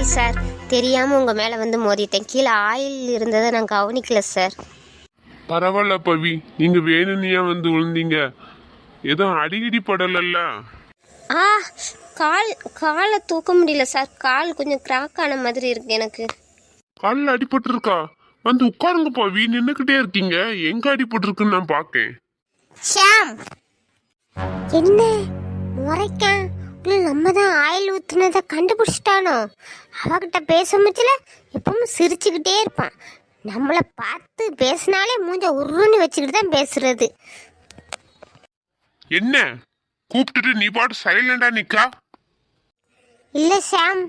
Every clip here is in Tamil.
சாரி சார், தெரியாமல் உங்கள் மேலே வந்து மோதிட்டேன். கீழே ஆயில் இருந்ததை நான் கவனிக்கல சார். பரவாயில்ல பவி, நீங்க வேணும்னியா வந்து விழுந்தீங்க, எதுவும் அடிக்கடி படலல்ல. ஆ, காலை தூக்க முடியல சார். கால் கொஞ்சம் கிராக் ஆன மாதிரி இருக்கு எனக்கு. காலில் அடிபட்டு இருக்கா? வந்து உட்காருங்க பவி, நின்னுக்கிட்டே இருக்கீங்க. எங்க அடிபட்டு நான் பாக்கேன். ஷாம், என்ன முறைக்கான்? நம்ம தான் ஆயில் ஊத்துனதை கண்டுபிடிச்சிட்டானோ? அவகிட்ட பேச முடியல, எப்பவும் சிரிச்சுக்கிட்டே இருப்பான். நம்மளை பார்த்து பேசினாலே மூஞ்ச உருன்னு வச்சுக்கிட்டு தான் பேசுறது. என்ன கூப்பிட்டுட்டு நீ பாட்டு சைலண்டா நிக்கா? இல்லை ஷாம்,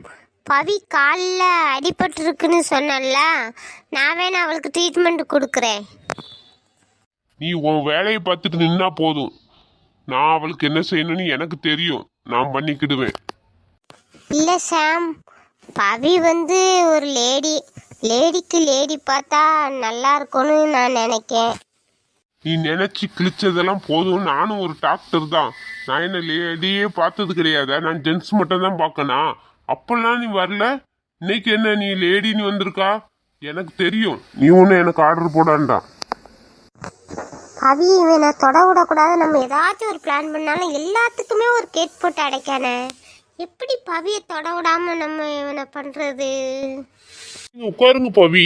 பவி காலில் அடிபட்டு இருக்குன்னு சொன்னல, நான் வேணா அவளுக்கு ட்ரீட்மெண்ட் கொடுக்குறேன். நீ உன் வேலையை பார்த்துட்டு நின்னா போதும். நான் அவளுக்கு என்ன செய்யணும்னு எனக்கு தெரியும், நான் பண்ணிக்கிடுவேன். இல்லை ஷாம், பவி வந்து ஒரு லேடிக்கு லேடி பார்த்தா நல்லா இருக்கும்னு நான் நினைக்கேன். நீ நினைச்சு கிழிச்சதெல்லாம் போதும். நானும் ஒரு டாக்டர் தான். நான் என்ன லேடியே பார்த்தது கிடையாது, நான் ஜென்ஸ் மட்டும் தான் பார்க்கணும். அப்பெல்லாம் நீ வரல, இன்னைக்கு என்ன நீ லேடின்னு வந்திருக்கா? எனக்கு தெரியும், நீ ஒன்று எனக்கு ஆர்டர் போடான்டா. பவி இவனை தொட விடக்கூடாது. நம்ம ஏதாச்சும் ஒரு பிளான் பண்ணாலும் எல்லாத்துக்குமே ஒரு கேட் போட்டு அடைக்கானே. எப்படி பவியை தொட விடாம நம்ம இவனை பண்றது? உட்காருங்க பவி.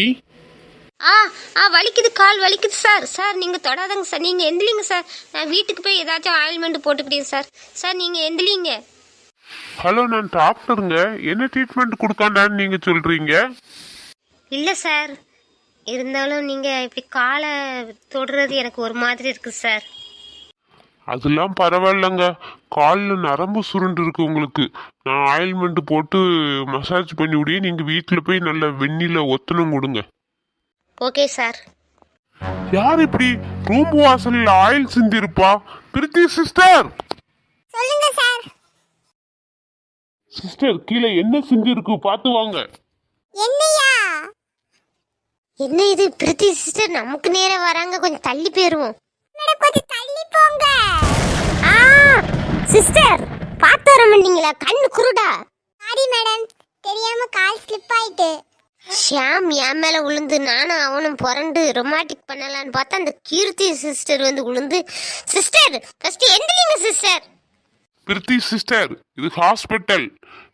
வலிக்குது, கால் வலிக்குது சார். சார் நீங்கள் தொடாதங்க சார், நீங்கள் எந்திலிங்க சார். நான் வீட்டுக்கு போய் ஏதாச்சும் ஆயில்மெண்ட் போட்டுக்கிட்டேன் சார். சார் நீங்கள் எந்திலிங்க. ஹலோ, நான் டாக்டருங்க. என்ன ட்ரீட்மெண்ட் கொடுக்காண்டான்னு நீங்கள் சொல்கிறீங்க? இல்லை சார், இருந்தாலும் நீங்கள் இப்படி காலை தொடுறது எனக்கு ஒரு மாதிரி இருக்குது சார். அதெல்லாம் பரவாயில்லைங்க. காலில் நரம்பு சுருண்டு இருக்கு உங்களுக்கு. நான் ஆயில்மெண்ட் போட்டு மசாஜ் பண்ணி விடியே நீங்கள் வீட்டில் போய் நல்ல வெந்நில ஒத்தனம் கொடுங்க. Okay sir. யார் இப்படி ரூம் வாசல்ல ஆயில் சிந்தி இருப்பா? பிரித்தி சிஸ்டர். சொல்லுங்க சார். சிஸ்டர், கீழே என்ன சிந்தி இருக்கு பார்த்து வாங்க. என்னையா? என்ன இது பிரித்தி சிஸ்டர் நமக்கு நேரா வராங்க, கொஞ்சம் தள்ளி போயிருவோம். கொஞ்சம் தள்ளி போங்க. சிஸ்டர், பார்த்து வர மாட்டீங்களா? கண்ணு குருடா. சாரி மேடம், தெரியாம கால் ஸ்லிப் ஆயிட்டு. ஷியாம் என் மேல விழுந்து நானும் அவனும் புரண்டு ரொமாட்டிக் பண்ணலான்னு பார்த்தா அந்த கீர்த்தி சிஸ்டர் வந்து விழுந்து. சிஸ்டர் ஃபர்ஸ்ட் எந்திரிங்க சிஸ்டர். பிரித்தி சிஸ்டர், இது ஹாஸ்பிட்டல்.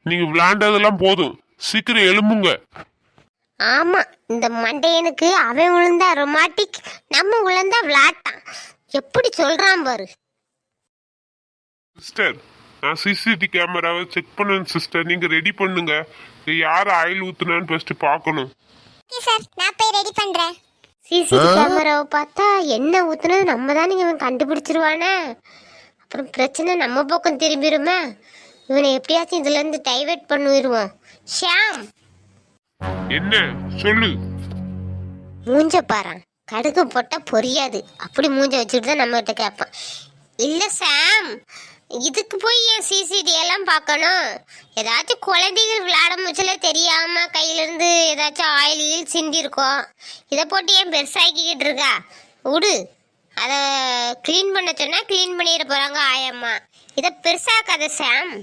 நீங்க விளையாண்டதெல்லாம் போதும், சீக்கிரம் எழும்புங்க. ஆமா, இந்த மண்டையனுக்கு அவன் விழுந்தா ரொமாட்டிக், நம்ம விழுந்தா விளாட்டான். எப்படி சொல்றான் பாரு. சிஸ்டர், நான் சிசிடிவி கேமராவை செக் பண்ணேன் சிஸ்டர். நீங்க ரெடி பண்ணுங்க. யார் ஆயில் ஊத்துனான்னு ஃபர்ஸ்ட் பார்க்கணும். ஓகே சார், நான் போய் ரெடி பண்றேன். சிசிடிவி கேமராவை பார்த்தா என்ன ஊத்துனது நம்ம தான் இவன் கண்டுபிடிச்சிருவானே. அப்புறம் பிரச்சனை நம்ம பக்கம் திரும்பிடுமே. இவனை எப்படியாச்சும் இதுல இருந்து டைவர்ட் பண்ணிடுவோம். ஷியாம், என்ன சொல்லு? மூஞ்ச பாரு, கடுகு போட்டா பொரியாது. அப்படி மூஞ்ச வச்சுட்டு தான் நம்ம கிட்ட கேட்பான். இல்ல சாம், இதுக்கு போய் என் சிசிடி எல்லாம் பார்க்கணும். ஏதாச்சும் குழந்தைகள் விளையாட முச்சல தெரியாம கையில இருந்து ஏதாச்சும் ஆயில் சிந்தி இருக்கும். இதை போட்டு ஏன் பெருசாக்கிக்கிட்டு இருக்கா? விடு, அதை கிளீன் பண்ண சொன்னா கிளீன் பண்ணிட போறாங்க ஆயம்மா. இதை பெருசாக்காத சாம்.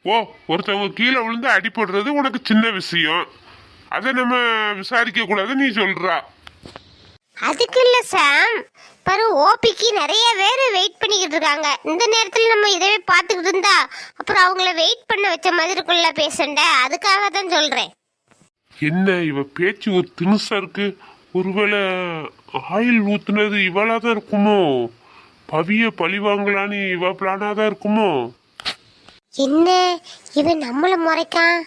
ஓ, ஒருத்தவங்க கீழே விழுந்து அடிபடுறது உனக்கு சின்ன விஷயம், அதை நம்ம விசாரிக்க கூடாது நீ சொல்றா? அதுக்கு இல்ல சாம், பாரு ஓபிக்கு நிறைய பேர் வெயிட் பண்ணிக்கிட்டு இருக்காங்க. இந்த நேரத்துல நம்ம இதவே பார்த்துக்கிட்டு இருந்தா அப்புறம் அவங்கள வெயிட் பண்ண வச்ச மாதிரி இருக்குல்ல பேஷண்ட. அதுக்காக தான் சொல்றேன். என்ன இவ பேச்சு ஒரு திணுசா இருக்கு. ஒருவேளை ஆயில் ஊத்துனது இவளாதான் இருக்குமோ? பவிய பழி வாங்கலான்னு இவ பிளானாதான் இருக்குமோ? என்ன இவன் நம்மள முறைக்கான்?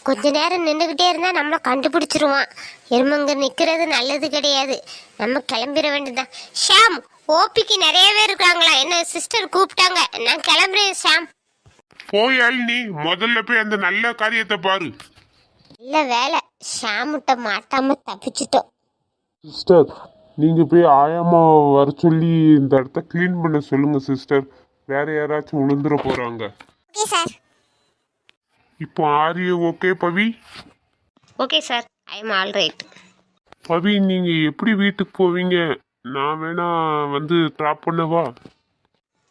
கொஞ்ச நேரம் நின்றுகிட்டே இருந்தா நம்மள கண்டுபிடிச்சிருவான். எருமங்க நிக்கிறது நல்லது கிடையாது. நம்ம கிளம்பிட வேண்டியதுதான். ஷாம், ஓபிக்கு நிறைய பேர் இருக்காங்களா? என்ன சிஸ்டர் கூப்பிட்டாங்க, நான் கிளம்புறேன் ஷாம். போயால் நீ முதல்ல போய் அந்த நல்ல காரியத்தை பாரு. இல்ல வேலை, ஷாமுட்ட மாட்டாம தப்பிச்சிட்டோம். சிஸ்டர், நீங்க போய் ஆயாமா வர சொல்லி இந்த இடத்த கிளீன் பண்ண சொல்லுங்க சிஸ்டர். வேற யாராச்சும் விழுந்துட போறாங்க. Okay sir. இப்போ ஆரிய okay Pavi? Okay sir, I am all right. Pavi, நீங்க எப்படி வீட்டுக்கு போவீங்க? நான் வேணா வந்து ட்ராப் பண்ணவா?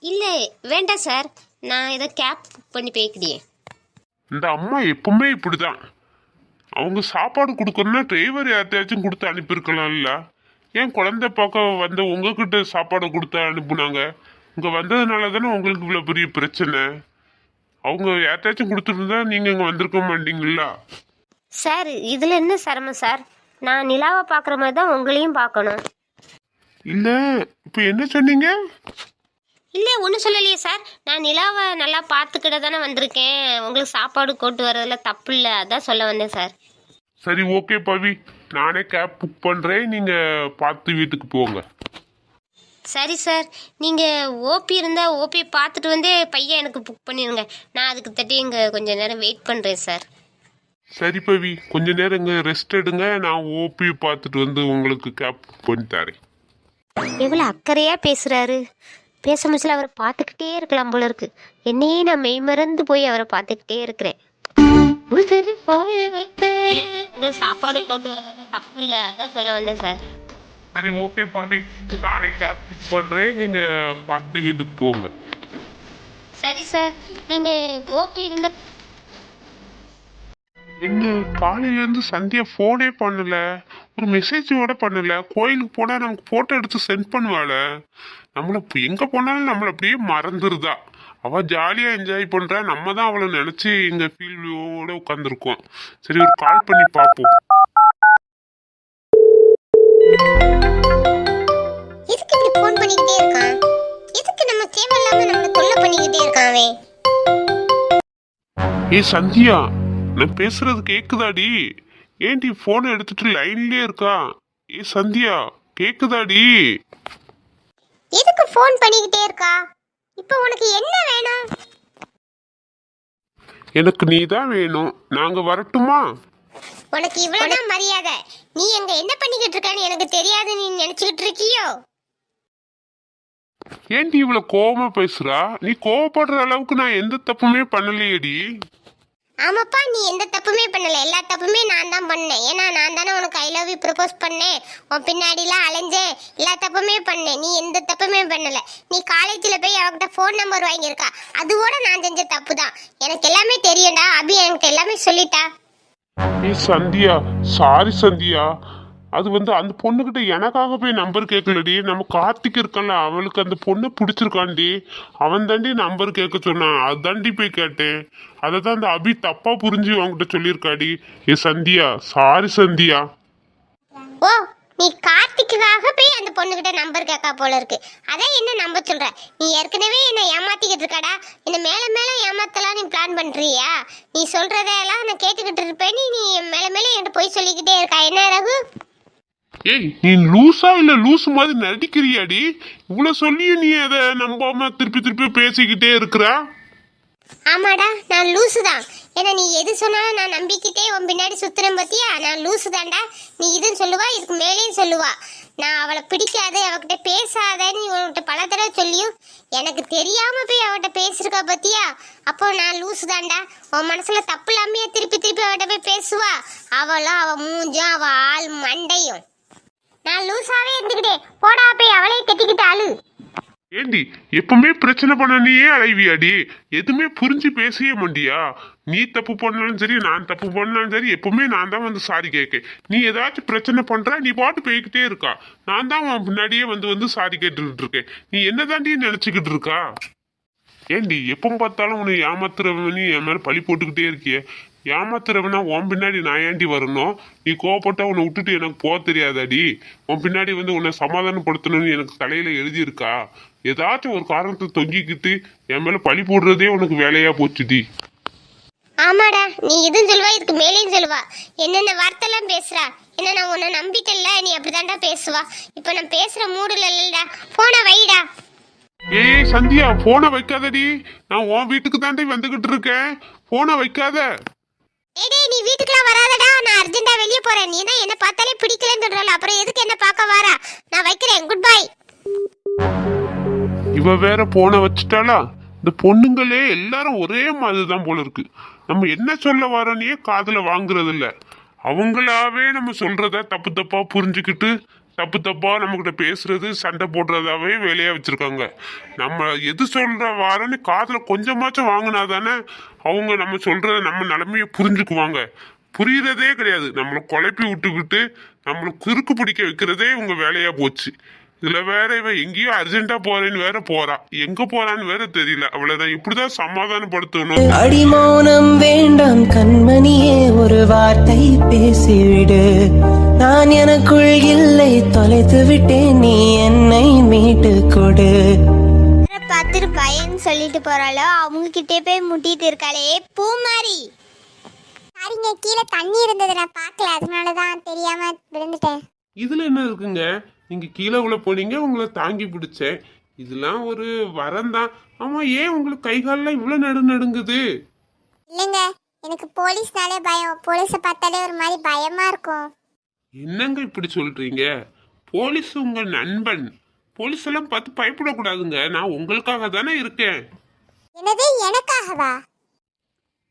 இல்லை வேண்டாம் சார், நான் ஏதோ கேப் புக் பண்ணி போய்க்கிடியே. இந்த அம்மா எப்பவுமே இப்படிதான். அவங்க சாப்பாடு கொடுக்கணும்னா டிரைவர் யார்ட்டையாச்சும் கொடுத்து அனுப்பியிருக்கலாம்ல. ஏன் குழந்தை பார்க்க வந்த உங்ககிட்ட சாப்பாடு கொடுத்து அனுப்புனாங்க? இங்கே வந்ததுனால தானே உங்களுக்கு இவ்வளோ பெரிய பிரச்சனை. அவங்க யார்ட்டாச்சும் கொடுத்துருந்தா நீங்கள் இங்கே வந்திருக்க மாட்டீங்களா? சார் இதில் என்ன சிரமம் சார்? நான் நிலாவை பார்க்குற மாதிரி தான் உங்களையும் பார்க்கணும். இல்லை, இப்போ என்ன சொன்னீங்க? இல்லை ஒன்றும் சொல்லலையே சார். நான் நிலாவை நல்லா பார்த்துக்கிட்ட தானே வந்திருக்கேன். உங்களுக்கு சாப்பாடு கொண்டு வரதுல தப்பு இல்லை, அதான் சொல்ல வந்தேன் சார். சரி, ஓகே பவி, நானே கேப் புக் பண்ணுறேன். நீங்கள் பார்த்து வீட்டுக்கு போங்க. சரி சார், நீங்கள் ஓபி இருந்தால் ஓபி பார்த்துட்டு வந்து பையன் எனக்கு புக் பண்ணிடுங்க. நான் அதுக்கு தட்டி இங்கே கொஞ்சம் நேரம் வெயிட் பண்ணுறேன் சார். சரி பவி, கொஞ்ச நேரம் இங்கே ரெஸ்ட் எடுங்க. நான் ஓபி பார்த்துட்டு வந்து உங்களுக்கு கேப் புக் பண்ணி தரேன். எவ்வளோ அக்கறையாக பேசுகிறாரு. பேச முடிச்சல அவரை பார்த்துக்கிட்டே இருக்கலாம் போல இருக்கு. என்னையே நான் மெய்மறந்து போய் அவரை பார்த்துக்கிட்டே இருக்கிறேன். சாப்பாடு கொண்டு தப்பு இல்லை, அதான் சொல்ல வந்தேன் சார். சரி, ஓகே பாட்டி, நானே கேப் புக் பண்ணுறேன். நீங்கள் பார்த்து வீட்டுக்கு போங்க. சரி சார், நீங்கள் ஓகே இல்லை. என்ன காலையிலேருந்து சந்தியா ஃபோனே பண்ணல, ஒரு மெசேஜோட பண்ணல. கோயிலுக்கு போனால் நமக்கு ஃபோட்டோ எடுத்து சென்ட் பண்ணுவாள். நம்மளை எங்கே போனாலும் நம்மளை அப்படியே மறந்துருதா. அவள் ஜாலியாக என்ஜாய் பண்ணுறா, நம்ம தான் அவளை நினச்சி இங்கே ஃபீல்டோட உட்காந்துருக்கோம். சரி, ஒரு கால் பண்ணி பார்ப்போம். எதுக்கு இப்படி ஃபோன் பண்ணிக்கிட்டே இருக்கான்? எதுக்கு நம்ம தேவையில்லாம நம்மளை தொல்லை பண்ணிக்கிட்டே இருக்கான்? ஏய் சந்தியா, நான் பேசுறது கேக்குதாடி? ஏன்டி போனை எடுத்துட்டு லைன்லயே இருக்கா? ஏய் சந்தியா, கேக்குதாடி? எதுக்கு ஃபோன் பண்ணிக்கிட்டே இருக்கா? இப்போ உனக்கு என்ன வேணும்? எனக்கு நீ தான் வேணும். நாங்க வரட்டுமா? உனக்கு இவ்வளவுதான் மரியாதை. நீ அங்க என்ன பண்ணிக்கிட்டு இருக்கான்னு எனக்கு தெரியாது நீ நினைச்சுக்கிட்டு இருக்கியோ? ஏன்டி இவ்வளவு கோவமா பேசுறா? நீ கோவப்படுற அளவுக்கு நான் எந்த தப்புமே பண்ணலையேடி. ஆமாப்பா, நீ எந்த தப்புமே பண்ணல. எல்லா தப்புமே நான் தான் பண்ணேன். ஏன்னா நான் தானே உனக்கு ஐ லவ் யூ ப்ரப்போஸ் பண்ணேன். உன் பின்னாடிலாம் அலைஞ்சேன். எல்லா தப்புமே பண்ணேன். நீ எந்த தப்புமே பண்ணல. நீ காலேஜில் போய் அவகிட்ட ஃபோன் நம்பர் வாங்கியிருக்கா, அதுவோட நான் செஞ்ச தப்பு தான். எனக்கு எல்லாமே தெரியும்டா. அபி எனக்கு எல்லாமே சொல்லிட்டா. ஏய் சந்தியா, சாரி சந்தியா. அது அந்த பொண்ணுகிட்ட எனக்காக போய் நம்பர் கேட்கலடி. நம்ம கார்த்திக் இருக்கல, அவளுக்கு அந்த பொண்ணை பிடிச்சிருக்காண்டி. அவன் தாண்டி நம்பர் கேட்க சொன்னான். அதுதாண்டி போய் கேட்டேன். அதை தான் அந்த அபி தப்பா புரிஞ்சு அவங்ககிட்ட சொல்லியிருக்காடி. ஏ சந்தியா, சாரி சந்தியா. ஓ, நீ கார்த்திக்காக போய் அந்த பொண்ணுகிட்ட நம்பர் கேட்கா போல இருக்கு. அதான் என்ன நம்ப சொல்ற? நீ ஏற்கனவே என்ன ஏமாத்திக்கிட்டு இருக்காடா. என்ன மேல மேல ஏமாத்தலாம் நீ பிளான் பண்றியா? நீ சொல்றதெல்லாம் நான் கேட்டுக்கிட்டு இருப்பேன். நீ மேல மேல என்கிட்ட போய் சொல்லிக்கிட்டே இருக்கா. என்ன ரகு? ஏய், நீ லூசா இல்ல லூசு மாதிரி நடிக்கிறியாடி? இவ்வளவு சொல்லியும் நீ அதை நம்பாம திருப்பி திருப்பி பேசிக்கிட்டே இருக்கிறா? ஆமாடா, நான் லூசு தான். ஏன்னா நீ எது சொன்னாலும் நான் நம்பிக்கிட்டே உன் பின்னாடி சுத்துறேன் பத்தியா. நான் லூசு தான்டா. நீ இதுன்னு சொல்லுவா, இதுக்கு மேலேயும் சொல்லுவா. நான் அவளை பிடிக்காது, அவகிட்ட பேசாதன்னு உன்கிட்ட பல தடவை சொல்லியும் எனக்கு தெரியாம போய் அவகிட்ட பேசிருக்கா பத்தியா. அப்போ நான் லூசு தான்டா. உன் மனசுல தப்பு இல்லாமையா திருப்பி திருப்பி அவகிட்ட போய் பேசுவா. அவளும் அவ மூஞ்சும் அவ ஆள் மண்டையும். நான் லூசாவே இருந்துக்கிட்டே போடா போய் அவளே கட்டிக்கிட்டு ஆளு. ஏண்டி எப்பவுமே பிரச்சனை பண்ண நீயே அலைவியாடி? எதுவுமே புரிஞ்சு பேசவே மாட்டியா? நீ தப்பு பண்ணாலும் சரி, நான் தப்பு பண்ணாலும் சரி, எப்பவுமே நான் தான் சாரி கேட்க. நீ ஏதாச்சும் பிரச்சனை பண்ற, நீ பாட்டு போய்கிட்டே இருக்கா. நான் தான் உன் முன்னாடியே வந்து சாரி கேட்டுக்கிட்டு இருக்கேன். நீ என்ன தாண்டி நினைச்சுக்கிட்டு இருக்கா? ஏண்டி எப்போ பார்த்தாலும் உன்னை ஏமாத்துறவனி என் மேல பழி போட்டுக்கிட்டே இருக்கிய. ஏமாத்துறவனா உன் பின்னாடி நான் ஏண்டி வரணும்? நீ கோவப்பட்டா உன்னை விட்டுட்டு எனக்கு போக தெரியாதாடி? உன் பின்னாடி உன்னை சமாதானப்படுத்தணும்னு எனக்கு தலையில எழுதியிருக்கா? ஏதாச்சும் ஒரு காரணத்தை தொங்கிக்கிட்டு என் மேல பழி போடுறதே உனக்கு வேலையா போச்சுடி. ஆமாடா, நீ இதுன்னு சொல்லுவா, இதுக்கு மேலேயும் சொல்லுவா. என்னென்ன வார்த்தை எல்லாம் பேசுறா. என்ன நான் உன்னை நம்பிட்டல்ல, நீ அப்படிதான்டா பேசுவா. இப்ப நான் பேசுற மூடுல இல்லடா. போன வைடா. ஏய் சந்தியா, போனை வைக்காதடி. நான் உன் வீட்டுக்கு தாண்டி வந்துகிட்டு இருக்கேன். போனை வைக்காத. ஏய், நீ வீட்டுக்குலாம் வராதடா. நான் அர்ஜென்ட்டா வெளிய போறேன். நீ தான் என்ன பார்த்தாலே பிடிக்கலன்னு சொல்றல, அப்புறம் எதுக்கு என்ன பார்க்க வாரா? நான் வைக்கிறேன். Good bye. இவ வேற போனை வச்சுட்டாளா? இந்த பொண்ணுங்களே எல்லாரும் ஒரே மாதிரி தான் போல இருக்கு. நம்ம என்ன சொல்ல வரோன்னே காதுல வாங்குறது இல்ல. அவங்களாவே நம்ம சொல்றத தப்பு தப்பா புரிஞ்சுக்கிட்டு தப்பு தப்பா நம்மகிட்ட பேசுறது, சண்டை போடுறதாவே வேலையா வச்சிருக்காங்க. நம்ம எது சொல்ற வாரன்னு காதுல கொஞ்சமாச்சும் வாங்கினா தானே அவங்க நம்ம சொல்றத நம்ம நிலைமைய புரிஞ்சுக்குவாங்க. புரியறதே கிடையாது. நம்மளை குழப்பி விட்டுக்கிட்டு நம்மளை குறுக்கு பிடிக்க வைக்கிறதே உங்க வேலையா போச்சு. இதுல வேற இவன் எங்கேயோ அர்ஜென்ட்டா போறேன்னு வேற போறா. எங்க போறான்னு வேற தெரியல. அவளை நான் இப்படிதான் சமாதானப்படுத்தணும். அடிமௌனம் வேண்டாம் கண்மணியே, ஒரு வார்த்தை பேசிவிடு. நான் எனக்குள் இல்லை, தொலைத்து விட்டேன், நீ என்னை மீட்டு கொடு. பார்த்துட்டு பயன்னு சொல்லிட்டு போறாளோ அவங்க கிட்டே போய் முட்டிட்டு இருக்காளே பூமாரி. சரிங்க, கீழே தண்ணி இருந்தது நான் பார்க்கல, அதனாலதான் தெரியாம விழுந்துட்டேன். இதுல என்ன இருக்குங்க? நீங்க கீழே உள்ள போனீங்க, உங்களை தாங்கி பிடிச்சேன். இதெல்லாம் ஒரு வரம் தான். ஆமா, ஏன் உங்களுக்கு கை காலெல்லாம் இவ்வளவு நடுங்குது? இல்லைங்க, எனக்கு போலீஸ்னாலே பயம். போலீஸை பார்த்தாலே ஒரு மாதிரி பயமா இருக்கும். என்னங்க இப்படி சொல்றீங்க? போலீஸ் உங்க நண்பன். போலீஸ் எல்லாம் பார்த்து பயப்படக்கூடாதுங்க. நான் உங்களுக்காக தானே இருக்கேன். என்னது, எனக்காகவா?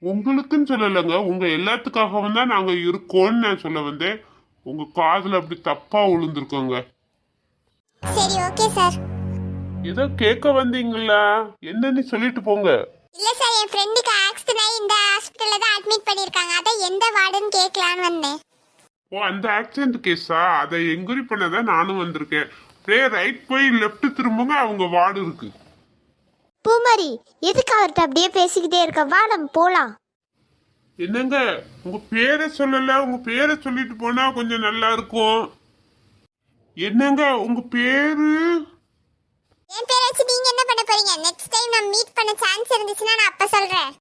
உங்களுக்குன்னு சொல்லலைங்க, உங்க எல்லாத்துக்காகவும் தான் நாங்க இருக்கோம்னு நான் சொல்ல வந்தேன். உங்க காதுல அப்படி தப்பா விழுந்திருக்கோங்க. சரி, ஓகே சார். ஏதோ கேட்க வந்தீங்களா? என்னன்னு சொல்லிட்டு போங்க. இல்ல சார், என் ஃப்ரெண்டுக்கு ஆக்சிடென்ட் ஆகி இந்த ஹாஸ்பிட்டல்ல தான் அட்மிட் பண்ணிருக்காங்க. அதான் எந்த வார்டுன்னு கேட்கலான்னு வந்தேன். ஓ, அந்த ஆக்சிடென்ட் கேஸா? அதை என்கொயரி பண்ணதான் நானும் வந்திருக்கேன். அப்படியே ரைட் போய் லெஃப்ட் திரும்புங்க, அவங்க வார்டு இருக்கு. பூமாரி, எதுக்கு அவர்கிட்ட அப்படியே பேசிக்கிட்டே இருக்க? வா, நம்ம போலாம். என்னங்க, உங்க பேரை சொல்லல. உங்க பேரை சொல்லிட்டு போனா கொஞ்சம் நல்லா இருக்கும். என்னங்க உங்க பேரு? என் பேரை வச்சு நீங்க என்ன பண்ண போறீங்க? நெக்ஸ்ட் டைம் நான் மீட் பண்ண சான்ஸ் இருந்துச்சுன்னா நான் அப்ப சொல்றேன்.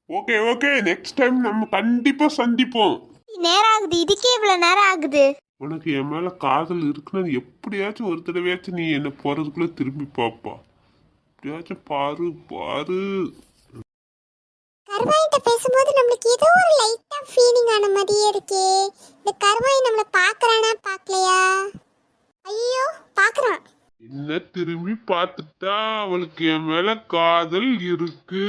ஓகே ஓகே, நெக்ஸ்ட் டைம் நம்ம கண்டிப்பா சந்திப்போம். நேரம் ஆகுது, இதுக்கே இவ்வளவு நேரம் ஆகுது. உனக்கு என் மேல காதல் இருக்குன்னு எப்படியாச்சும் ஒரு தடவையாச்சும் நீ என்ன போறதுக்குள்ள திரும்பி பாப்பா. எப்படியாச்சும் பாரு பாரு. கருவாயிட்ட பேசும்போது நம்மளுக்கு ஏதோ ஒரு லைட்டா ஃபீலிங் ஆன மாதிரியே இருக்கே. இந்த கருவாய் நம்மள பாக்குறானா பாக்கலையா? ஐயோ, பாக்குறான். என்ன திரும்பி பார்த்துட்டா அவளுக்கு என் மேல காதல் இருக்கு.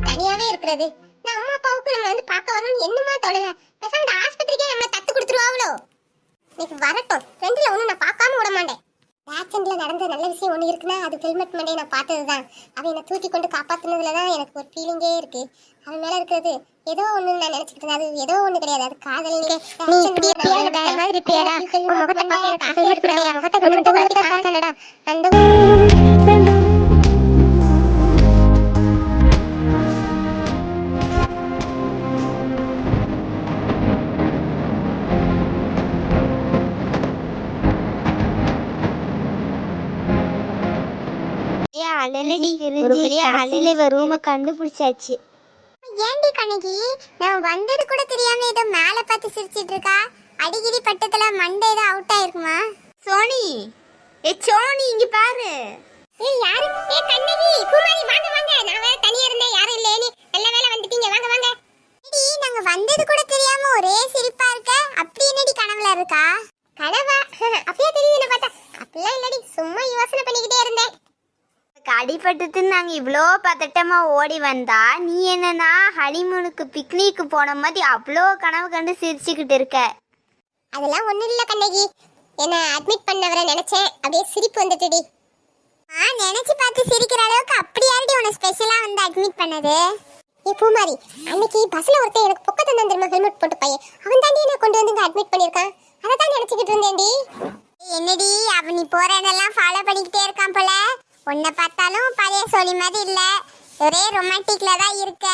தனியாவே இருக்கிறது. நான் அம்மா அப்பாவுக்கு நம்ம வந்து பார்க்க வரணும் என்னமா தொலைல. பேசாம இந்த ஆஸ்பத்திரிக்கே நம்மள தத்து கொடுத்துருவாங்களோ. இன்னைக்கு வரட்டும், ரெண்டுல ஒண்ணு நான் பார்க்காம விட மாட்டேன். ஆக்சிடென்ட்ல நடந்த நல்ல விஷயம் ஒண்ணு இருக்குன்னா அது ஹெல்மெட் மண்டே நான் பார்த்ததுதான். அவன் என்னை தூக்கி கொண்டு காப்பாத்துனதுலதான் எனக்கு ஒரு ஃபீலிங்கே இருக்கு. அவன் மேல இருக்கிறது ஏதோ ஒண்ணு நான் நினைச்சிட்டு இருந்தேன். அது ஏதோ ஒண்ணு கிடையாது, அது காதல். நீ இப்படி வேற மாதிரி இருப்பியாடா? உன் முகத்தை பார்க்க ஹெல்மெட் கூட என் முகத்தை கொண்டு காசலடா. அந்த கண்டுபிடிச்சாச்சு. ஏண்டி கண்ணகி, நான் வந்தது கூட தெரியாம ஏதோ மேல பார்த்து சிரிச்சிட்டு இருக்கா? அடிக்கடி பட்டத்துல மண்டை ஏதோ அவுட் ஆயிருக்குமா? சோனி, சோனி இங்க பாரு. யாரு? கண்ணகி, பூமாரி, வாங்க வாங்க. நான் வேற தனியா இருந்தேன், யாரும் இல்ல. நீ நல்ல வேளை வந்துட்டீங்க, வாங்க வாங்க. நாங்க வந்தது கூட தெரியாம ஒரே சிரிப்பா இருக்க. அப்படி என்னடி கனவுல இருக்கா? கனவா? அப்படியே தெரியுது பார்த்தா. அப்படிலாம் இல்லடி, சும்மா யோசனை பண்ணிக்கிட்டே இருந்தேன். அடிபட்டுன்னு நாங்கள் இவ்வளோ பதட்டமா ஓடி வந்தா நீ என்னன்னா ஹனிமூனுக்கு பிக்னிக்கு போன மாதிரி அவ்வளோ கனவு கண்டு சிரிச்சுக்கிட்டு இருக்க. அதெல்லாம் ஒன்றும் இல்லை கண்ணகி, என்ன அட்மிட் பண்ணவரை நினைச்சேன், அப்படியே சிரிப்பு வந்துட்டுடி. நினைச்சு பார்த்து சிரிக்கிற அளவுக்கு அப்படி யாருடி உன்னை ஸ்பெஷலாக வந்து அட்மிட் பண்ணது? பூமாரி, அன்னைக்கு பஸ்ல ஒருத்தன் எனக்கு பக்கத்துல தெரியுமா ஹெல்மெட் போட்டு பையன், அவன் தாண்டி என்ன கொண்டு வந்து அட்மிட் பண்ணியிருக்கான். அதை தான் நினைச்சுக்கிட்டு இருந்தேன்டி. என்னடி அவன் நீ போறதெல்லாம் ஃபாலோ பண்ணிக்கிட்டே இருக்கான் போல. உன்னை பார்த்தாலும் பழைய சோழி மாதிரி இல்ல, ஒரே ரொமான்டிக்ல தான் இருக்க.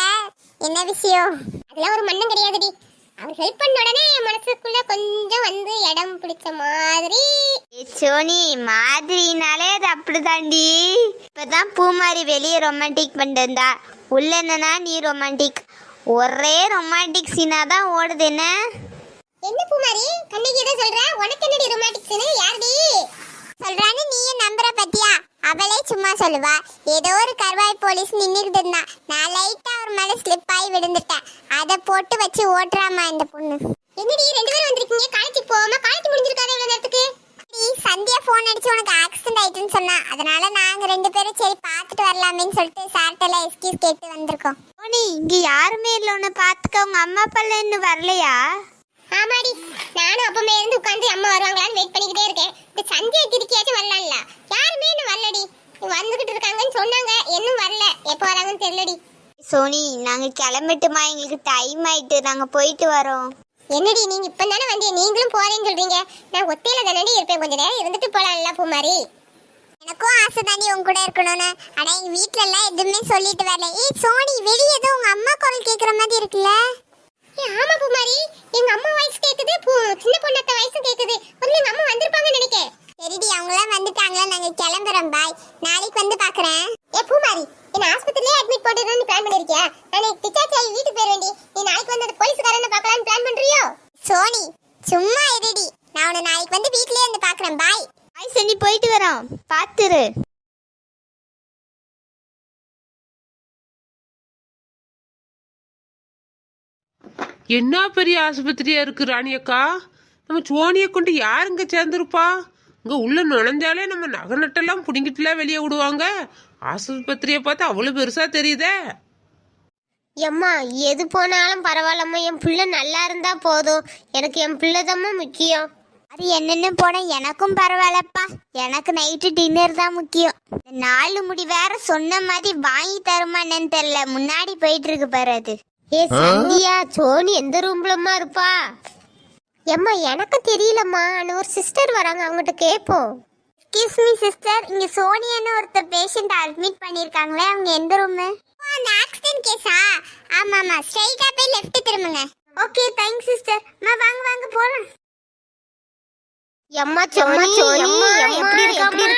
என்ன விஷயம்? அதெல்லாம் ஒரு மண்ணும் கிடையாதுடி. அவர் ஹெல்ப் பண்ண உடனே என் மனசுக்குள்ள கொஞ்சம் வந்து இடம் பிடிச்ச மாதிரி. சோனி, மாதிரினாலே அது அப்படிதாண்டி. இப்பதான் பூமாரி வெளியே ரொமான்டிக் பண்ணிருந்தா, உள்ள என்னன்னா நீ ரொமான்டிக். ஒரே ரொமான்டிக் சீனா தான் ஓடுது. என்ன என்ன பூமாரி, கண்ணகி ஏதோ சொல்ற? உனக்கு என்னடி ரொமான்டிக் சீனு? யாருடி சொல்றான்னு நீயே நம்புற பத்தியா? அவளே சும்மா சொல்லுவா. ஏதோ ஒரு கர்வாய் போலீஸ் நின்னுட்டு இருந்தா, நான் லைட்டா அவர் மேல ஸ்லிப் ஆகி விழுந்துட்டேன். அதை போட்டு வச்சு ஓட்டுறாமா இந்த பொண்ணு. என்னடி ரெண்டு பேரும் வந்திருக்கீங்க? காலேஜுக்கு போகாம? காலேஜ் முடிஞ்சிருக்காது இவ்வளவு நேரத்துக்கு. சந்தியா போன் அடிச்சு உனக்கு ஆக்சிடென்ட் ஆயிட்டுன்னு சொன்னா, அதனால நாங்க ரெண்டு பேரும் சரி பார்த்துட்டு வரலாமேன்னு சொல்லிட்டு சார்ட்டெல்லாம் எக்ஸ்கியூஸ் கேட்டு வந்திருக்கோம். நீ இங்க யாருமே இல்லை, உன்னை பார்த்துக்க உங்க அம்மா அப்பா இன்னும் வரலையா? ஆமாடி, நானும் அப்பமே இருந்து உட்காந்து அம்மா வருவாங்களான்னு வெயிட் பண்ணிக்கிட்டே இருக்கேன். சந்தியா கிரிக்கியாச்சும் வரலாம்ல. யாருமே இன்னும் வரலடி. வந்துகிட்டு இருக்காங்கன்னு சொன்னாங்க, இன்னும் வரல. எப்போ வராங்கன்னு தெரியலடி. சோனி நாங்க கிளம்பட்டுமா? எங்களுக்கு டைம் ஆயிட்டு, நாங்க போயிட்டு வரோம். என்னடி நீங்க இப்ப தானே வந்தீங்க, நீங்களும் போறேன்னு சொல்றீங்க? நான் ஒத்தையில தானடி இருப்பேன், கொஞ்ச நேரம் இருந்துட்டு போலாம்ல பூமாரி. எனக்கும் ஆசை தாண்டி உங்க கூட இருக்கணும்னு. ஆனா எங்க வீட்ல எல்லாம் எதுவுமே சொல்லிட்டு வரல. ஏய் சோனி, வெளியே ஏதோ உங்க அம்மா குரல் கேக்குற மாதிரி இருக்குல்ல? ஆமா பூமாரி, எங்க அம்மா வாய்ஸ் கேக்குது, சின்ன பொண்ணத்த வாய்ஸ் கேக்குது. வந்து எங்க அம்மா வந்திருப்பாங்கன்னு நினைக்கிறேன். சரிடி, அவங்களாம் வந்துட்டாங்களா? நாங்க கிளம்புறோம். பாய், நாளைக்கு வந்து பாக்குறேன். ஏ பூமாரி, என்ன ஆஸ்பத்திரியிலே அட்மிட் போட்டுறேன்னு பிளான் பண்ணிருக்கியா? நான் டிச்சாச்சி வீட்டுக்கு போயிட வேண்டி. நீ நாளைக்கு வந்து அந்த போலீஸ்காரனை பார்க்கலாம்னு பிளான் பண்றியோ? சோனி சும்மா இருடி, நான் உன்னை நாளைக்கு வந்து வீட்லயே வந்து பாக்குறேன். பாய். பாய் சோனி, போயிட்டு வரோம். பாத்துரு. என்ன பெரிய ஆஸ்பத்திரியா இருக்கு ராணியக்கா. நம்ம சோனியை கொண்டு யாருங்க சேர்ந்துருப்பா? இங்க உள்ள நுழைஞ்சாலே நம்ம நகை நட்டெல்லாம் புடுங்கிட்டுலாம் வெளியே விடுவாங்க. ஆஸ்பத்திரியை பார்த்தா அவ்வளவு பெருசா தெரியுதே. எம்மா எது போனாலும் பரவாயில்லம்மா, என் பிள்ளை நல்லா இருந்தா போதும். எனக்கு என் பிள்ளை தாம்மா முக்கியம். அது என்னன்னு போனா எனக்கும் பரவாயில்லப்பா. எனக்கு நைட்டு டின்னர் தான் முக்கியம். இந்த 4 முடி வேற சொன்ன மாதிரி வாங்கி தருமா என்னன்னு தெரியல. முன்னாடி போயிட்டு இருக்கு பாரு அது. ஏ சந்தியா, சோனி எந்த ரூம்லம்மா இருப்பா? எம்மா எனக்கு தெரியலம்மா, நான் ஒரு சிஸ்டர் வராங்க, அவங்ககிட்ட கேட்போம். எக்ஸ்கியூஸ் மீ சிஸ்டர், இங்க சோனியான்னு ஒருத்தர் பேஷண்ட் அட்மிட் பண்ணிருக்காங்களே, அவங்க எந்த ரூம்? அந்த ஆக்சிடென்ட் கேஸா? ஆமாமா, ஸ்ட்ரைட்டா போய் லெஃப்ட் திரும்புங்க. Okay thanks sister. வாங்க வாங்க போலாம். எம்மா சோனி, எம்மா எப்படி இருக்காம்மா?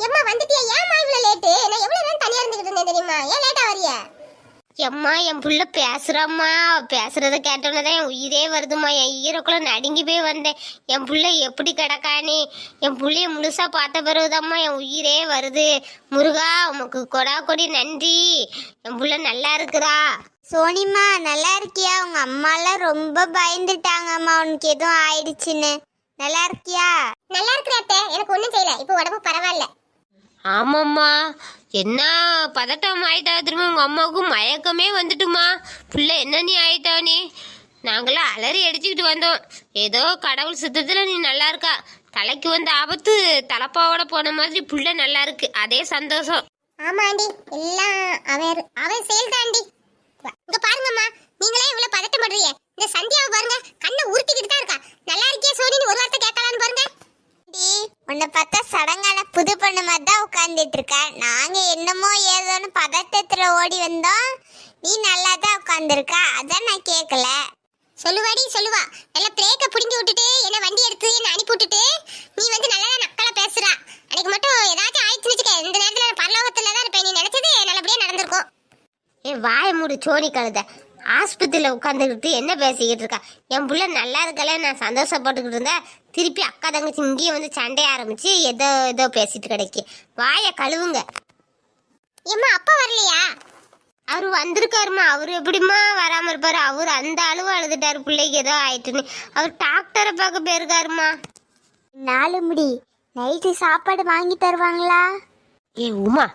எம்மா வந்துட்டியா? ஏம்மா இவ்வளவு லேட்டு? நான் எவ்வளவு நேரம் தனியா இருந்துகிட்டு இருந்தேன் தெரியுமா? ஏன் லேட்டா வரியா? எம்மா என் புள்ள பேசுறாம்மா, பேசுறத கேட்டோன்னே தான் என் உயிரே வருதுமா. என் ஈரக்குள்ள நடுங்கி போய் வந்தேன். என் புள்ள எப்படி கிடக்கானே, என் புள்ளைய முழுசா பார்த்த பிறகுதாம்மா என் உயிரே வருது. முருகா உமக்கு கொடா கொடி நன்றி. என் புள்ள நல்லா இருக்குறா. சோனிமா நல்லா இருக்கியா? உங்க அம்மாலாம் ரொம்ப பயந்துட்டாங்கம்மா உனக்கு எதுவும் ஆயிடுச்சுன்னு. நல்லா இருக்கியா? நல்லா இருக்கிறாத்த, எனக்கு ஒன்றும் செய்யல, இப்போ உடம்பு பரவாயில்ல. ஆமாம்மா, என்ன பதட்டம் ஆயிட்டா திரும்ப. உங்க அம்மாவுக்கு மயக்கமே வந்துட்டுமா. பிள்ளை என்ன நீ ஆயிட்டானே. நாங்களாம் அலறி அடிச்சுக்கிட்டு வந்தோம். ஏதோ கடவுள் சித்தத்துல நீ நல்லா இருக்கா. தலைக்கு வந்த ஆபத்து தலப்பாவோட போன மாதிரி புள்ள நல்லா இருக்கு, அதே சந்தோஷம். ஆமா ஆண்டி, எல்லாம் அவன் செயல் தாண்டி. இங்க பாருங்கம்மா, நீங்களே இவ்வளவு பதட்டம் பண்றீங்க. இந்த சந்தியாவை பாருங்க, கண்ணை உருட்டிக்கிட்டு தான் இருக்கா. நல்லா இருக்கியா சோனின்னு ஒரு வார்த்தை கேட்கலான்னு பாருங்க. உன்னை பார்த்தா சடங்கால புது பொண்ணு மாதிரி தான் உட்காந்துட்டு இருக்க. நாங்க என்னமோ ஏதோன்னு பதட்டத்துல ஓடி வந்தோம். நீ நல்லா தான் உட்காந்துருக்க, அதான் நான் கேட்கல. சொல்லுவாடி சொல்லுவா, நல்லா பிரேக்க புடிங்கி விட்டுட்டு என்ன வண்டி எடுத்து என்ன அனுப்பி விட்டுட்டு நீ வந்து நல்லா நக்கலா பேசுறா. அன்னைக்கு மட்டும் ஏதாச்சும் ஆயிடுச்சுன்னு வச்சுக்க, இந்த நேரத்துல நான் பரலோகத்துல தான் இருப்பேன். நீ நினைச்சது நல்லபடியா நடந்திருக்கும். ஏ வாய மூடு சோனி கழுத. ஆஸ்பத்திரியில் உட்காந்துக்கிட்டு என்ன பேசிக்கிட்டு இருக்கா? என் புள்ள நல்லா இருக்கல, நான் சந்தோஷப்பட்டுக்கிட்டு இருந்தேன். திருப்பி அக்கா தங்கச்சி இங்கேயும் வந்து சண்டைய ஆரம்பிச்சு ஏதோ ஏதோ பேசிட்டு கிடைக்கு. வாயை கழுவுங்க. ஏம்மா அப்பா வரலையா? அவரு வந்திருக்காருமா. அவரு எப்படிமா வராம இருப்பாரு? அவரு அந்த அளவு அழுதுட்டாரு பிள்ளைக்கு ஏதோ ஆயிட்டுன்னு. அவர் டாக்டரை பார்க்க போயிருக்காருமா. 4 முடி நைட்டு சாப்பாடு வாங்கி தருவாங்களா? ஏ உமா,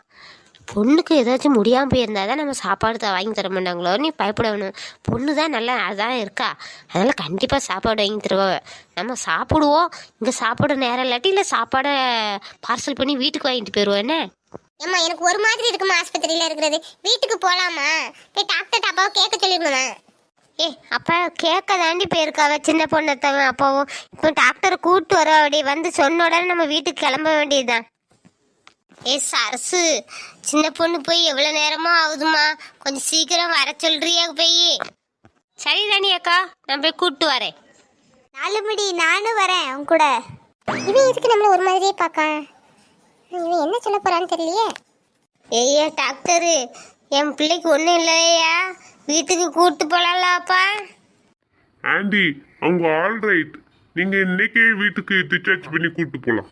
பொண்ணுக்கு ஏதாச்சும் முடியாமல் போயிருந்தாதான் நம்ம சாப்பாடு வாங்கி தர மாட்டாங்களோ? நீ பயப்படணும். பொண்ணு தான் நல்லா அதான் இருக்கா, அதனால் கண்டிப்பாக சாப்பாடு வாங்கி தருவாங்க. நம்ம சாப்பிடுவோம். இங்கே சாப்பாடு நேரம் இல்லாட்டி இல்லை சாப்பாடை பார்சல் பண்ணி வீட்டுக்கு வாங்கிட்டு போயிடுவோம். என்ன ஏம்மா எனக்கு ஒரு மாதிரி இருக்குமா ஆஸ்பத்திரியில இருக்கிறது. வீட்டுக்கு போலாமா? போய் டாக்டர் அப்பாவை கேட்க சொல்லிருந்தேன். ஏ அப்பா கேட்க தாண்டி போயிருக்காவ சின்ன பொண்ணத்தவன் அப்பாவும். இப்போ டாக்டரை கூப்பிட்டு வர அப்படி வந்து சொன்ன உடனே நம்ம வீட்டுக்கு கிளம்ப வேண்டியதுதான். ஏ சரசு, சின்ன பொண்ணு போய் எவ்வளோ நேரமா ஆகுதுமா, கொஞ்சம் சீக்கிரம் வர சொல்றியா போய்? சரி ராணி அக்கா, நான் போய் கூப்பிட்டு வரேன். 4 முடி நானும் வரேன் உன் கூட. இவன் எதுக்கு நம்மள ஒரு மாதிரியே பார்க்க? இவன் என்ன சொல்ல போறான்னு தெரியலையே. ஏய்யா டாக்டரு, என் பிள்ளைக்கு ஒன்றும் இல்லையா? வீட்டுக்கு கூப்பிட்டு போலாம்லாப்பா? ஆண்டி அவங்க ஆல்ரைட், நீங்க இன்னைக்கே வீட்டுக்கு டிஸ்சார்ஜ் பண்ணி கூட்டு போலாம்.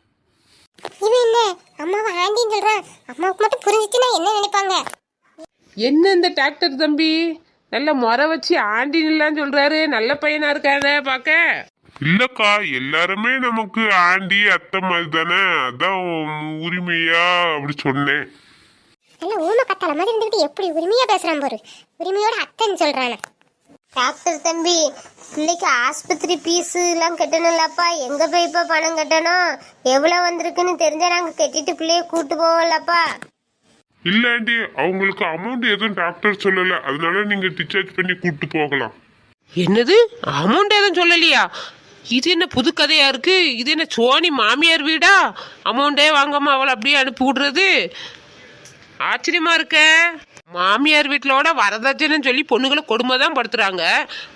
இவன் என்ன அம்மாவை ஆண்டின்னு சொல்றான்? அம்மாவுக்கு மட்டும் புரிஞ்சிச்சுன்னா என்ன நினைப்பாங்க? என்ன இந்த டாக்டர் தம்பி நல்ல முறை வச்சு ஆண்டின்லாம் சொல்றாரு. நல்ல பையனா இருக்கானே பார்க்க. இல்லக்கா, எல்லாருமே நமக்கு ஆண்டி அத்தை மாதிரி தானே, அதான் உரிமையா அப்படி சொன்னேன். நல்ல ஊமை கத்தால மாதிரி இருந்துக்கிட்டு எப்படி உரிமையா பேசுறான் பாரு. உரிமையோட அத்தைன்னு சொல்றானே. டாக்டர் தம்பி, பிள்ளைக்கு ஆஸ்பத்திரி ஃபீஸு எல்லாம் கட்டணும்லப்பா. எங்க போய் இப்ப பணம் கட்டணும்? எவ்வளவு வந்திருக்குன்னு தெரிஞ்சா நாங்க கட்டிட்டு பிள்ளைய கூட்டு போவோம்லப்பா. இல்ல ஆண்டி, அவங்களுக்கு அமௌண்ட் எதுவும் டாக்டர் சொல்லல, அதனால நீங்க டிஸ்சார்ஜ் பண்ணி கூட்டு போகலாம். என்னது, அமௌண்ட் எதுவும் சொல்லலையா? இது என்ன புது கதையா இருக்கு? இது என்ன சோனி மாமியார் வீடா? அமௌண்டே வாங்காம அவளை அப்படியே அனுப்பி விடுறது ஆச்சரியமா இருக்க. மாமியார் வீட்டிலோட வரதட்சணைன்னு சொல்லி பொண்ணுங்களை கொடுமை தான் படுத்துறாங்க.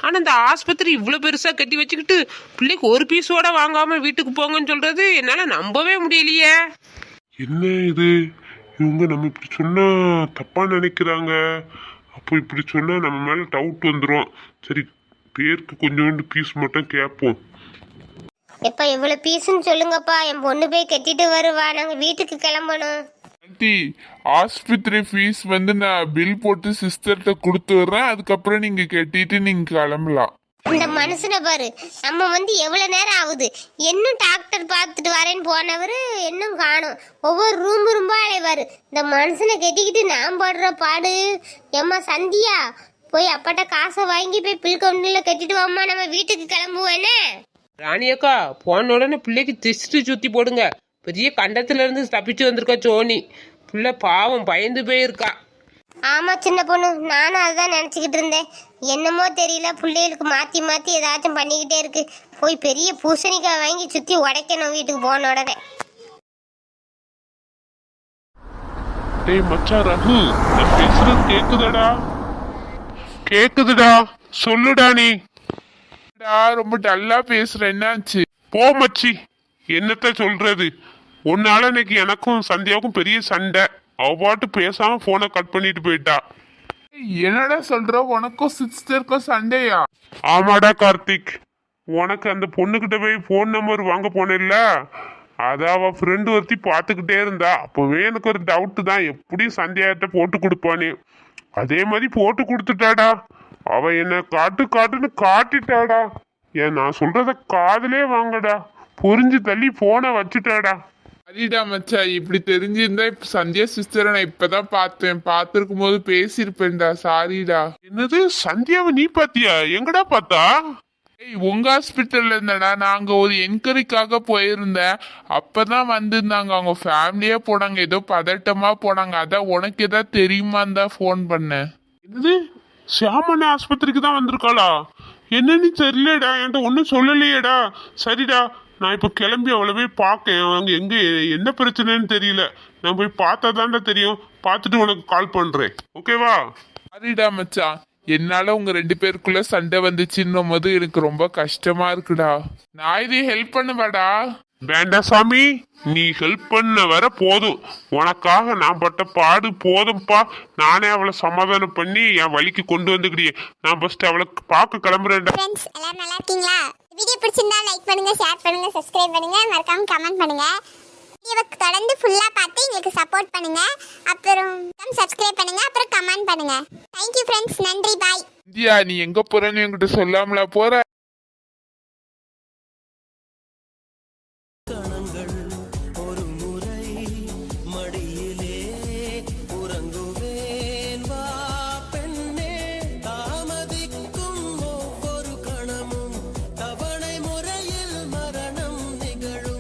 ஆனா இந்த ஆஸ்பத்திரி இவ்வளவு பெருசா கட்டி வச்சுக்கிட்டு பிள்ளைக்கு ஒரு பீஸோட வாங்காம வீட்டுக்கு போங்கன்னு சொல்றது என்னால நம்பவே முடியலையே. என்ன இது, இவங்க நம்ம இப்படி சொன்னா தப்பா நினைக்கிறாங்க. அப்போ இப்படி சொன்னா நம்ம மேல டவுட் வந்துடும். சரி, பேருக்கு கொஞ்சோண்டு பீஸ் மட்டும் கேட்போம். எப்ப எவ்வளவு பீஸ்ன்னு சொல்லுங்கப்பா, என் பொண்ணு போய் கட்டிட்டு வருவா. நாங்க வீட்டுக்கு கிளம்பணும். ஆண்டி, ஆஸ்பத்திரி ஃபீஸ் வந்து நான் பில் போட்டு சிஸ்டர்கிட்ட கொடுத்து வர்றேன். அதுக்கப்புறம் நீங்க கட்டிட்டு நீங்க கிளம்பலாம். இந்த மனுஷனை பாரு, நம்ம வந்து எவ்வளவு நேரம் ஆகுது, இன்னும் டாக்டர் பார்த்துட்டு வரேன்னு போனவரு இன்னும் காணும். ஒவ்வொரு ரூம்பா அலைவாரு. இந்த மனுஷனை கட்டிக்கிட்டு நான் போடுற பாடு. ஏம்மா சந்தியா, போய் அப்பாட்ட காசை வாங்கி போய் பில் கவுண்டர்ல கட்டிட்டு வாமா, நம்ம வீட்டுக்கு கிளம்புவேனே. ராணியக்கா, போன உடனே பிள்ளைக்கு திஷ்டி சுத்தி போடுங்க. பெரிய கண்டத்துல இருந்து தப்பிச்சு வந்திருக்கா சோனி. பிள்ளை பாவம் பயந்து போயிருக்கா. ஆமா சின்ன பொண்ணு, நானும் அதுதான் நினைச்சுக்கிட்டு இருந்தேன். என்னமோ தெரியல, பிள்ளைகளுக்கு மாத்தி மாத்தி ஏதாச்சும் பண்ணிக்கிட்டே இருக்கு. போய் பெரிய பூசணிக்காய் வாங்கி சுத்தி உடைக்கணும் வீட்டுக்கு போன உடனே. டேய் மச்சான் ரகு, நான் பேசுறது கேக்குதடா? கேக்குதுடா, சொல்லுடா. நீ ரொம்ப டல்லா பேசுறேன், என்னாச்சு? போ மச்சி, என்னத்த சொல்றது. உன்னால இன்னைக்கு எனக்கும் சந்தியாவுக்கும் பெரிய சண்டை. அவ பாட்டு பேசாம போனை கட் பண்ணிட்டு போயிட்டா. என்னடா சொல்ற, உனக்கும் சிஸ்டருக்கும் சண்டையா? ஆமாடா கார்த்திக், உனக்கு அந்த பொண்ணுகிட்ட போய் போன் நம்பர் வாங்க போனேல்ல, அத அவ ஃப்ரெண்டு ஒருத்தி பார்த்துக்கிட்டே இருந்தா. அப்பவே எனக்கு ஒரு டவுட் தான், எப்படி சந்தியாட்ட போட்டு கொடுப்பானே. அதே மாதிரி போட்டு கொடுத்துட்டாடா. அவ என்ன காட்டுன்னு காட்டிட்டாடா. ஏன் நான் சொல்றத காதலே வாங்கடா. புரிஞ்சு தள்ளி போனை வச்சுட்டாடா. சரிடா மச்சா, இப்படி தெரிஞ்சிருந்தா இப்ப சந்தியா சிஸ்டரை நான் இப்பதான் பார்த்தேன். பார்த்திருக்கும் போது பேசியிருப்பேன்டா. சாரிடா. என்னது, சந்தியாவை நீ பாத்தியா? எங்கடா பார்த்தா? ஏய், உங்க ஹாஸ்பிட்டல்ல இருந்தடா. நாங்க ஒரு என்கொயரிக்காக போயிருந்தேன். அப்பதான் வந்திருந்தாங்க. அவங்க ஃபேமிலியே போனாங்க. ஏதோ பதட்டமா போனாங்க. அதான் உனக்கு ஏதாவது தெரியுமான்னு தான் ஃபோன் பண்ணேன். என்னது, சியாமண்ண ஆஸ்பத்திரிக்கு தான் வந்திருக்காளா? என்னன்னு தெரியலடா, என்கிட்ட ஒன்றும் சொல்லலையேடா. சரிடா, நான் இப்போ கிளம்பி அவளை போய் பார்க்கேன். அவங்க எங்கே என்ன பிரச்சனைன்னு தெரியல. நான் போய் பார்த்தா தான்டா தெரியும். பார்த்துட்டு உனக்கு கால் பண்ணுறேன், ஓகேவா? சரிடா மச்சான், என்னால உங்க 2 பேருக்குள்ள சண்டை வந்துச்சுன்னும் போது எனக்கு ரொம்ப கஷ்டமா இருக்குடா. நான் இதையும் ஹெல்ப் பண்ணுவாடா. வேண்டாம் சாமி, நீ ஹெல்ப் பண்ண வர போதும். உனக்காக நான் பட்ட பாடு போதும்ப்பா. நானே அவளை சமாதானம் பண்ணி என் வழிக்கு கொண்டு வந்துக்கிட்டே. நான் ஃபர்ஸ்ட் அவளை பார்க்க கிளம்புறேன்டா. ஃப்ரெண்ட்ஸ் எல்லாரும் நல்லா இருக்கீங்களா? வீடியோ பிடிச்சிருந்தா லைக் பண்ணுங்க, ஷேர் பண்ணுங்க, சப்ஸ்கிரைப் பண்ணுங்க, மறக்காம கமெண்ட் பண்ணுங்க. வீடியோவை தொடர்ந்து ஃபுல்லா பார்த்து எங்களுக்கு சப்போர்ட் பண்ணுங்க. அப்புறம் சப்ஸ்கிரைப் பண்ணுங்க, அப்புறம் கமெண்ட் பண்ணுங்க. தேங்க்யூ ஃப்ரெண்ட்ஸ், நன்றி, பாய். இந்தியா, நீ எங்க போறேன்னு என்கிட்ட சொல்லாமலா போற?